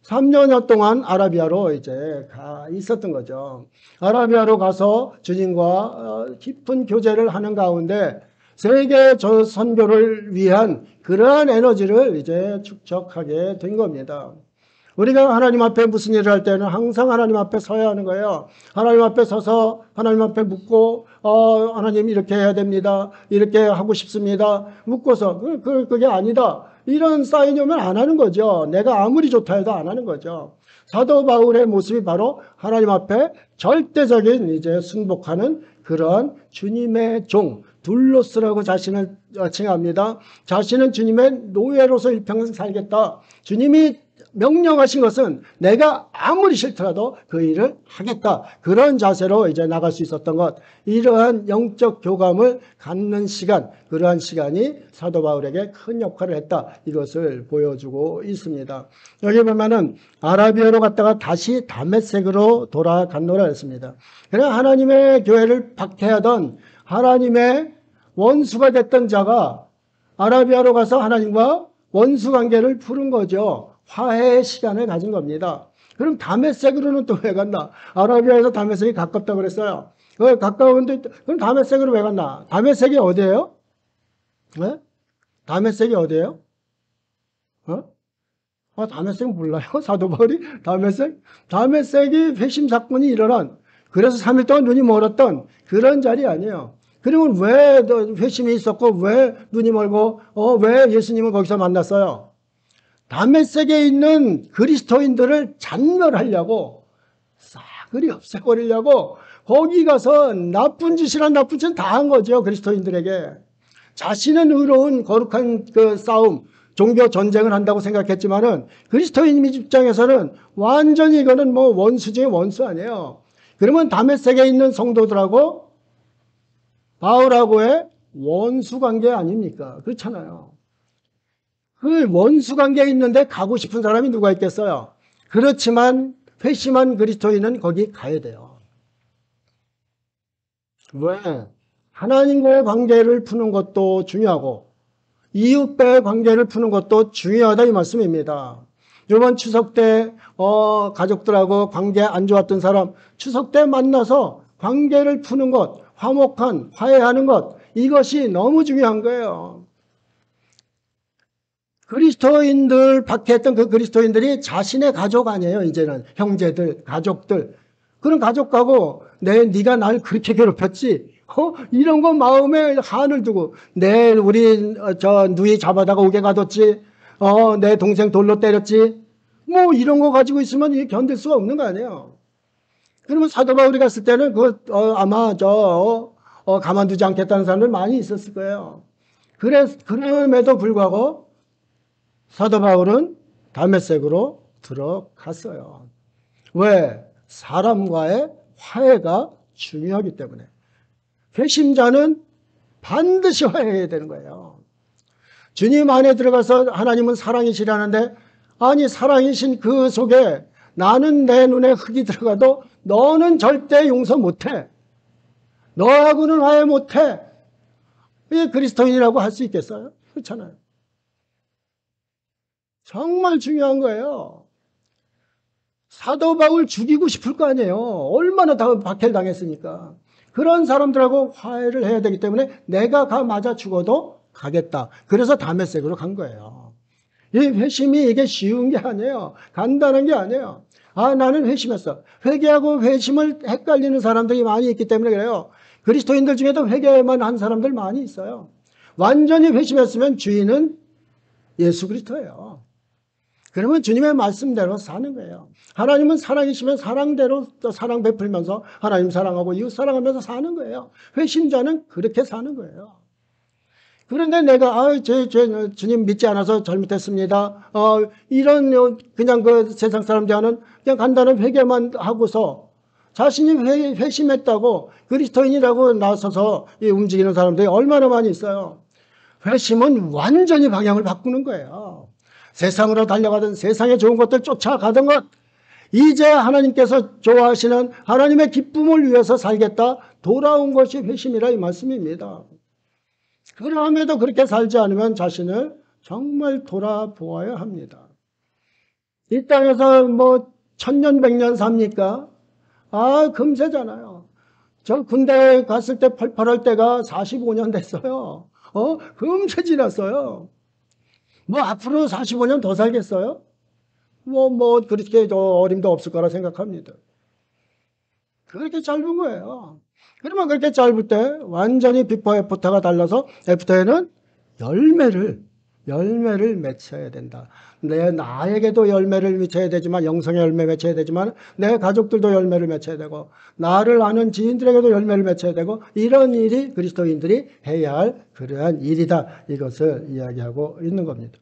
Speaker 1: 3년여 동안 아라비아로 이제 가 있었던 거죠. 아라비아로 가서 주님과 깊은 교제를 하는 가운데 세계 선교를 위한 그러한 에너지를 이제 축적하게 된 겁니다. 우리가 하나님 앞에 무슨 일을 할 때는 항상 하나님 앞에 서야 하는 거예요. 하나님 앞에 서서 하나님 앞에 묻고 하나님 이렇게 해야 됩니다. 이렇게 하고 싶습니다. 묻고서 그게 아니다. 이런 사인이 오면 안 하는 거죠. 내가 아무리 좋다 해도 안 하는 거죠. 사도 바울의 모습이 바로 하나님 앞에 절대적인 이제 순복하는 그런 주님의 종, 둘로스라고 자신을 칭합니다. 자신은 주님의 노예로서 일평생 살겠다. 주님이 명령하신 것은 내가 아무리 싫더라도 그 일을 하겠다. 그런 자세로 이제 나갈 수 있었던 것. 이러한 영적 교감을 갖는 시간, 그러한 시간이 사도 바울에게 큰 역할을 했다. 이것을 보여주고 있습니다. 여기 보면은 아라비아로 갔다가 다시 다메섹으로 돌아갔노라 했습니다. 그냥 하나님의 교회를 박해하던 하나님의 원수가 됐던 자가 아라비아로 가서 하나님과 원수 관계를 푸는 거죠. 화해의 시간을 가진 겁니다. 그럼 다메섹으로는 또 왜 갔나? 아라비아에서 다메섹이 가깝다고 그랬어요. 가까운데 그럼 다메섹으로 왜 갔나? 다메섹이 어디예요? 네? 다메섹이 어디예요? 다메섹 몰라요? 사도 바울이 다메섹? 다메섹이 회심 사건이 일어난, 그래서 3일 동안 눈이 멀었던 그런 자리 아니에요. 그러면 왜 회심이 있었고 왜 눈이 멀고 왜 예수님을 거기서 만났어요? 다메섹에 있는 그리스도인들을 잔멸하려고, 싸그리 없애버리려고 거기 가서 나쁜 짓이란 다 한 거죠. 그리스도인들에게 자신은 의로운 거룩한 그 싸움, 종교 전쟁을 한다고 생각했지만은 그리스도인 입장에서는 완전히 이거는 뭐 원수 중에 원수 아니에요. 그러면 다메섹에 있는 성도들하고 바울하고의 원수 관계 아닙니까? 그렇잖아요. 그 원수 관계에 있는데 가고 싶은 사람이 누가 있겠어요? 그렇지만 회심한 그리스도인은 거기 가야 돼요. 왜? 하나님과의 관계를 푸는 것도 중요하고 이웃과의 관계를 푸는 것도 중요하다 이 말씀입니다. 이번 추석 때 가족들하고 관계 안 좋았던 사람 추석 때 만나서 관계를 푸는 것, 화해하는 것, 이것이 너무 중요한 거예요. 그리스도인들 밖에 했던 그 그리스도인들이 자신의 가족 아니에요. 이제는 형제들, 가족들. 그런 가족하고 네가 날 그렇게 괴롭혔지. 이런 거 마음에 한을 두고 우리 저 누이 잡아다가 오게 가뒀지. 내 동생 돌로 때렸지. 뭐 이런 거 가지고 있으면 이게 견딜 수가 없는 거 아니에요. 그러면 사도 바울이 갔을 때는 아마 가만두지 않겠다는 사람들 많이 있었을 거예요. 그럼에도 불구하고 사도 바울은 다메섹으로 들어갔어요. 왜? 사람과의 화해가 중요하기 때문에. 회심자는 반드시 화해해야 되는 거예요. 주님 안에 들어가서 하나님은 사랑이시라는데 아니 사랑이신 그 속에 나는 내 눈에 흙이 들어가도 너는 절대 용서 못해. 너하고는 화해 못해. 왜 그리스도인이라고 할 수 있겠어요? 그렇잖아요. 정말 중요한 거예요. 사도 바울 죽이고 싶을 거 아니에요. 얼마나 다 박해당했으니까. 그런 사람들하고 화해를 해야 되기 때문에 내가 맞아 죽어도 가겠다. 그래서 다메섹으로 간 거예요. 이 회심이 이게 쉬운 게 아니에요. 간단한 게 아니에요. 나는 회심했어. 회개하고 회심을 헷갈리는 사람들이 많이 있기 때문에 그래요. 그리스도인들 중에도 회개만 한 사람들 많이 있어요. 완전히 회심했으면 주인은 예수 그리스도예요. 그러면 주님의 말씀대로 사는 거예요. 하나님은 사랑이시면 사랑대로 사랑 베풀면서 하나님 사랑하고 이웃 사랑하면서 사는 거예요. 회심자는 그렇게 사는 거예요. 그런데 내가 주님 믿지 않아서 잘못했습니다. 이런 그냥 그 세상 사람들은 그냥 간단한 회개만 하고서 자신이 회심했다고 그리스도인이라고 나서서 움직이는 사람들이 얼마나 많이 있어요. 회심은 완전히 방향을 바꾸는 거예요. 세상으로 달려가던 세상의 좋은 것들 쫓아가던 것 이제 하나님께서 좋아하시는 하나님의 기쁨을 위해서 살겠다 돌아온 것이 회심이라 이 말씀입니다. 그럼에도 그렇게 살지 않으면 자신을 정말 돌아보아야 합니다. 이 땅에서 뭐 천년 백년 삽니까? 금세잖아요. 저 군대 갔을 때 펄펄할 때가 45년 됐어요. 금세 지났어요. 뭐 앞으로 45년 더 살겠어요? 그렇게 어림도 없을 거라 생각합니다. 그렇게 짧은 거예요. 그러면 그렇게 짧을 때 완전히 비포 애프터가 달라서 애프터에는 열매를 맺혀야 된다. 나에게도 열매를 맺혀야 되지만 영성의 열매 맺혀야 되지만 내 가족들도 열매를 맺혀야 되고 나를 아는 지인들에게도 열매를 맺혀야 되고 이런 일이 그리스도인들이 해야 할 그러한 일이다. 이것을 이야기하고 있는 겁니다.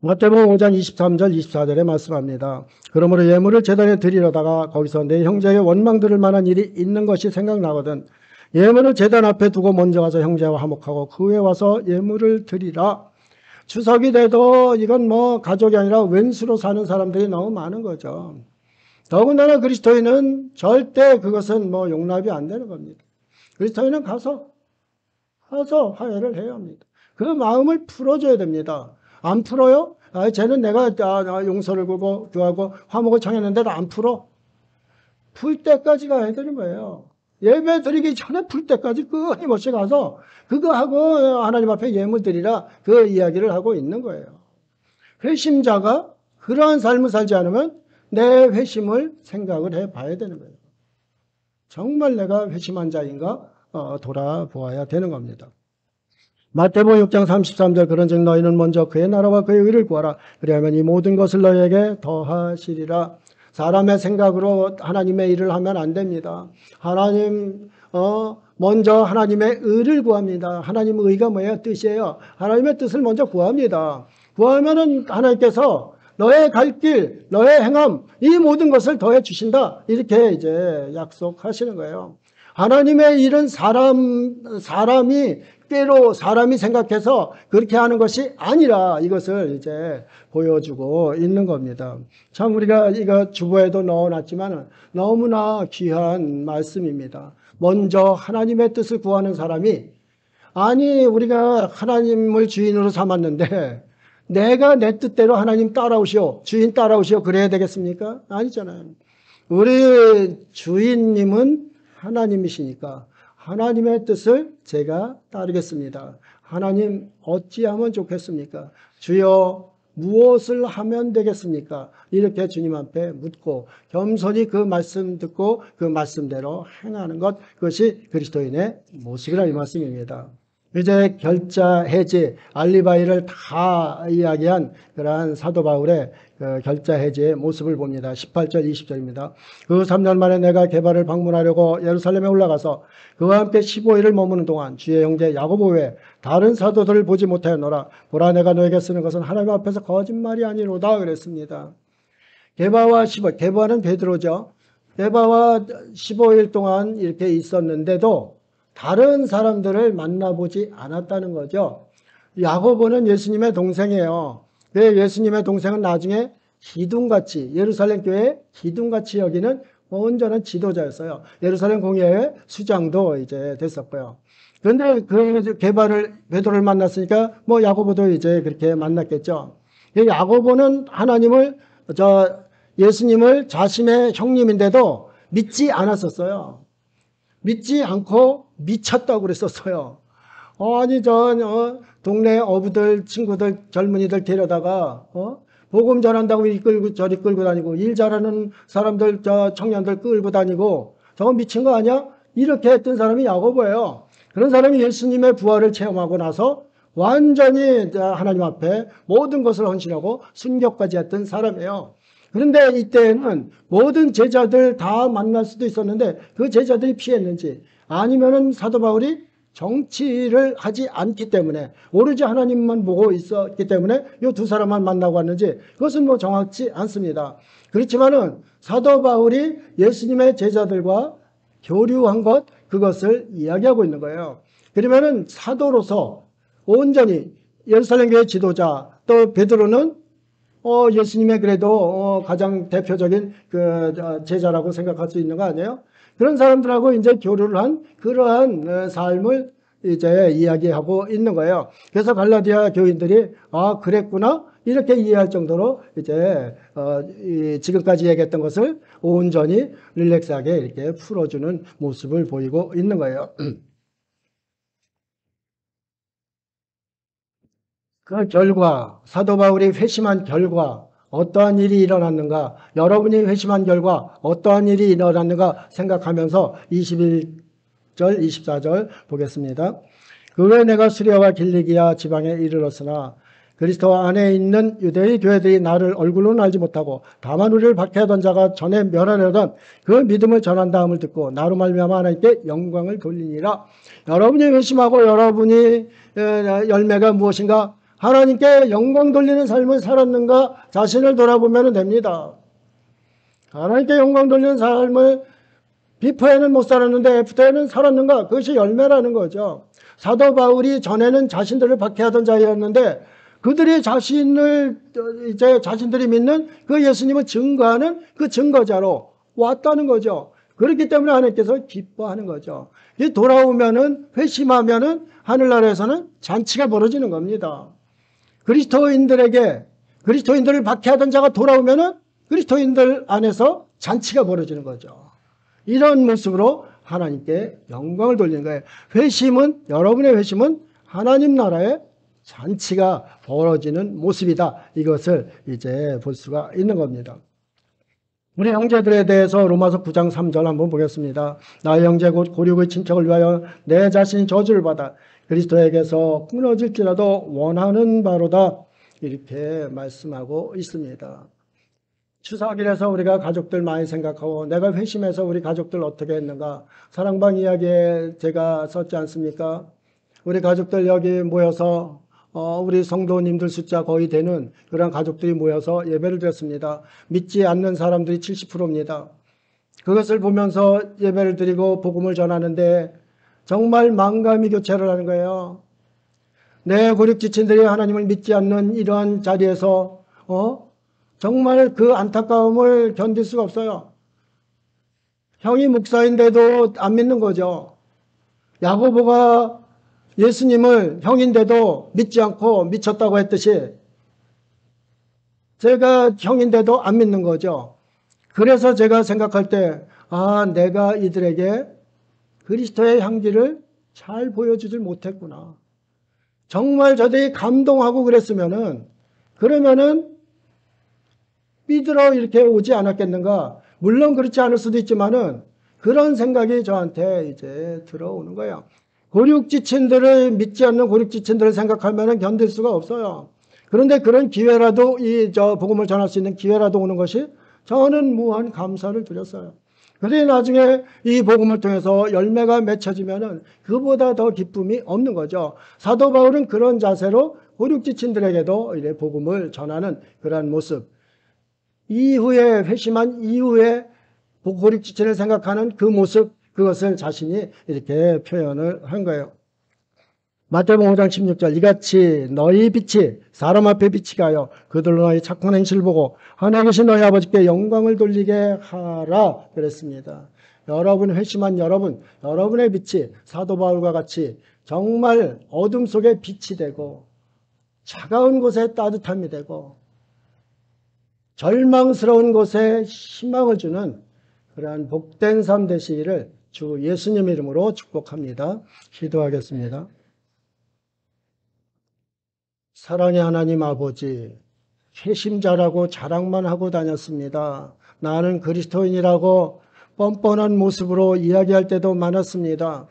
Speaker 1: 마태복음 5장 23절 24절에 말씀합니다. 그러므로 예물을 제단에 드리려다가 거기서 내 형제의 원망 들을 만한 일이 있는 것이 생각나거든 예물을 제단 앞에 두고 먼저 가서 형제와 화목하고 그 후에 와서 예물을 드리라. 추석이 돼도 이건 뭐 가족이 아니라 왼수로 사는 사람들이 너무 많은 거죠. 더군다나 그리스도인은 절대 그것은 뭐 용납이 안 되는 겁니다. 그리스도인은 가서 화해를 해야 합니다. 그 마음을 풀어줘야 됩니다. 안 풀어요? 쟤는 내가 용서를 구하고 화목을 청했는데도 안 풀어. 풀 때까지 가야 되는 거예요. 예배 드리기 전에 풀 때까지 끊임없이 가서 그거 하고 하나님 앞에 예물 드리라 그 이야기를 하고 있는 거예요. 회심자가 그러한 삶을 살지 않으면 내 회심을 생각을 해봐야 되는 거예요. 정말 내가 회심한 자인가 돌아보아야 되는 겁니다. 마태복음 6장 33절 그런즉 너희는 먼저 그의 나라와 그의 의를 구하라. 그리하면 이 모든 것을 너희에게 더하시리라. 사람의 생각으로 하나님의 일을 하면 안 됩니다. 하나님 먼저 하나님의 의를 구합니다. 하나님의 의가 뭐예요? 뜻이에요. 하나님의 뜻을 먼저 구합니다. 구하면은 하나님께서 너의 갈 길, 너의 행함, 이 모든 것을 더해 주신다. 이렇게 이제 약속하시는 거예요. 하나님의 일은 사람이 때로 사람이 생각해서 그렇게 하는 것이 아니라 이것을 이제 보여주고 있는 겁니다. 참 우리가 이거 주보에도 넣어놨지만 너무나 귀한 말씀입니다. 먼저 하나님의 뜻을 구하는 사람이, 아니 우리가 하나님을 주인으로 삼았는데 내가 내 뜻대로 하나님 따라오시오, 주인 따라오시오 그래야 되겠습니까? 아니잖아요. 우리 주인님은 하나님이시니까 하나님의 뜻을 제가 따르겠습니다. 하나님 어찌하면 좋겠습니까? 주여 무엇을 하면 되겠습니까? 이렇게 주님 앞에 묻고 겸손히 그 말씀 듣고 그 말씀대로 행하는 것, 그것이 그리스도인의 모습이라 이 말씀입니다. 이제 결자 해제, 알리바이를 다 이야기한 그러한 사도 바울의 그 결자 해제의 모습을 봅니다. 18절 20절입니다. 그 3년 만에 내가 게바를 방문하려고 예루살렘에 올라가서 그와 함께 15일을 머무는 동안 주의 형제 야고보 외에 다른 사도들을 보지 못하였노라. 보라, 내가 너에게 쓰는 것은 하나님 앞에서 거짓말이 아니로다 그랬습니다. 게바와 15일, 게바는 베드로죠. 게바와 15일 동안 이렇게 있었는데도 다른 사람들을 만나보지 않았다는 거죠. 야고보는 예수님의 동생이에요. 예수님의 동생은 나중에 기둥같이, 예루살렘 교회의 기둥같이 여기는 온전한 지도자였어요. 예루살렘 공회의 수장도 이제 됐었고요. 그런데 그 게바를, 베드로를 만났으니까 뭐 야고보도 이제 그렇게 만났겠죠. 야고보는 예수님을 자신의 형님인데도 믿지 않았었어요. 믿지 않고 미쳤다고 그랬었어요. 아니 동네 어부들, 친구들, 젊은이들 데려다가 복음 전한다고 이끌고 저리 끌고 다니고, 일 잘하는 사람들, 청년들 끌고 다니고, 저거 미친 거 아니야? 이렇게 했던 사람이 야고보예요. 그런 사람이 예수님의 부활을 체험하고 나서 완전히 하나님 앞에 모든 것을 헌신하고 순교까지 했던 사람이에요. 그런데 이때는 모든 제자들 다 만날 수도 있었는데 그 제자들이 피했는지, 아니면은 사도 바울이 정치를 하지 않기 때문에 오로지 하나님만 보고 있었기 때문에 이 두 사람만 만나고 왔는지 그것은 뭐 정확치 않습니다. 그렇지만은 사도 바울이 예수님의 제자들과 교류한 것, 그것을 이야기하고 있는 거예요. 그러면은 사도로서 온전히 예루살렘 교회 지도자, 또 베드로는 예수님의 그래도 가장 대표적인 그 제자라고 생각할 수 있는 거 아니에요? 그런 사람들하고 이제 교류를 한 그러한 삶을 이제 이야기하고 있는 거예요. 그래서 갈라디아 교인들이 그랬구나 이렇게 이해할 정도로 이제 지금까지 얘기했던 것을 온전히 릴렉스하게 이렇게 풀어주는 모습을 보이고 있는 거예요. 그 결과, 사도 바울이 회심한 결과 어떠한 일이 일어났는가, 여러분이 회심한 결과 어떠한 일이 일어났는가 생각하면서 21절 24절 보겠습니다. 그 후에 내가 수리아와 길리기아 지방에 이르렀으나 그리스도 안에 있는 유대의 교회들이 나를 얼굴로는 알지 못하고 다만 우리를 박해하던 자가 전에 멸하려던 그 믿음을 전한 다음을 듣고 나로 말미암아 하나님께 영광을 돌리니라. 여러분이 회심하고 여러분이 열매가 무엇인가, 하나님께 영광 돌리는 삶을 살았는가 자신을 돌아보면 됩니다. 하나님께 영광 돌리는 삶을 비포에는 못 살았는데 애프터에는 살았는가, 그것이 열매라는 거죠. 사도 바울이 전에는 자신들을 박해하던 자였는데 그들이 자신들이 믿는 그 예수님을 증거하는 그 증거자로 왔다는 거죠. 그렇기 때문에 하나님께서 기뻐하는 거죠. 돌아오면은, 회심하면은 하늘나라에서는 잔치가 벌어지는 겁니다. 그리스도인들을 박해하던 자가 돌아오면은 그리스도인들 안에서 잔치가 벌어지는 거죠. 이런 모습으로 하나님께 영광을 돌리는 거예요. 여러분의 회심은 하나님 나라의 잔치가 벌어지는 모습이다. 이것을 이제 볼 수가 있는 겁니다. 우리 형제들에 대해서 로마서 9장 3절 한번 보겠습니다. 나의 형제 곧 고륙의 친척을 위하여 내 자신이 저주를 받아 그리스도에게서 끊어질지라도 원하는 바로다. 이렇게 말씀하고 있습니다. 추석이라서 우리가 가족들 많이 생각하고 내가 회심해서 우리 가족들 어떻게 했는가. 사랑방 이야기에 제가 썼지 않습니까? 우리 가족들 여기 모여서 우리 성도님들 숫자 거의 되는 그런 가족들이 모여서 예배를 드렸습니다. 믿지 않는 사람들이 70%입니다. 그것을 보면서 예배를 드리고 복음을 전하는데 정말 망감이 교체를 하는 거예요. 내 고륙지친들이 하나님을 믿지 않는 이러한 자리에서 정말 그 안타까움을 견딜 수가 없어요. 형이 목사인데도 안 믿는 거죠. 야고보가 예수님을 형인데도 믿지 않고 미쳤다고 했듯이 제가 형인데도 안 믿는 거죠. 그래서 제가 생각할 때 내가 이들에게 그리스도의 향기를 잘 보여주질 못했구나. 정말 저들이 감동하고 그러면은 삐들어 이렇게 오지 않았겠는가. 물론 그렇지 않을 수도 있지만은 그런 생각이 저한테 이제 들어오는 거예요. 고륙지친들을 믿지 않는 고륙지친들을 생각하면은 견딜 수가 없어요. 그런데 그런 기회라도 복음을 전할 수 있는 기회라도 오는 것이 저는 무한 감사를 드렸어요. 그래 나중에 이 복음을 통해서 열매가 맺혀지면은 그보다 더 기쁨이 없는 거죠. 사도 바울은 그런 자세로 고륙지친들에게도 이래 복음을 전하는 그러한 모습. 이후에 회심한 이후에 고륙지친을 생각하는 그 모습, 그것을 자신이 이렇게 표현을 한 거예요. 마태복음 5장 16절 이같이 너희 빛이 사람 앞에 빛이 가요 그들로 너희 착한 행실을 보고 하늘에 계신 너희 아버지께 영광을 돌리게 하라 그랬습니다. 여러분 회심한 여러분의 빛이 사도 바울과 같이 정말 어둠 속에 빛이 되고 차가운 곳에 따뜻함이 되고 절망스러운 곳에 희망을 주는 그러한 복된 삶 되시기를 주 예수님 이름으로 축복합니다. 기도하겠습니다. 사랑의 하나님 아버지, 회심자라고 자랑만 하고 다녔습니다. 나는 그리스도인이라고 뻔뻔한 모습으로 이야기할 때도 많았습니다.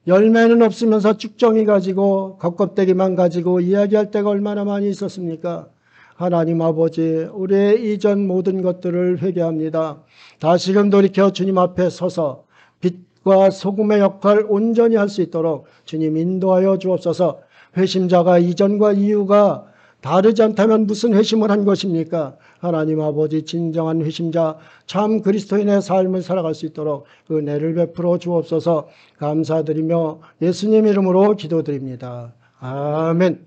Speaker 1: 열매는 없으면서 쭉정이 가지고 겉껍데기만 가지고 이야기할 때가 얼마나 많이 있었습니까? 하나님 아버지, 우리의 이전 모든 것들을 회개합니다. 다시금 돌이켜 주님 앞에 서서 빛과 소금의 역할 온전히 할 수 있도록 주님 인도하여 주옵소서. 회심자가 이전과 이후가 다르지 않다면 무슨 회심을 한 것입니까? 하나님 아버지 진정한 회심자 참 그리스도인의 삶을 살아갈 수 있도록 은혜를 베풀어 주옵소서. 감사드리며 예수님 이름으로 기도드립니다. 아멘.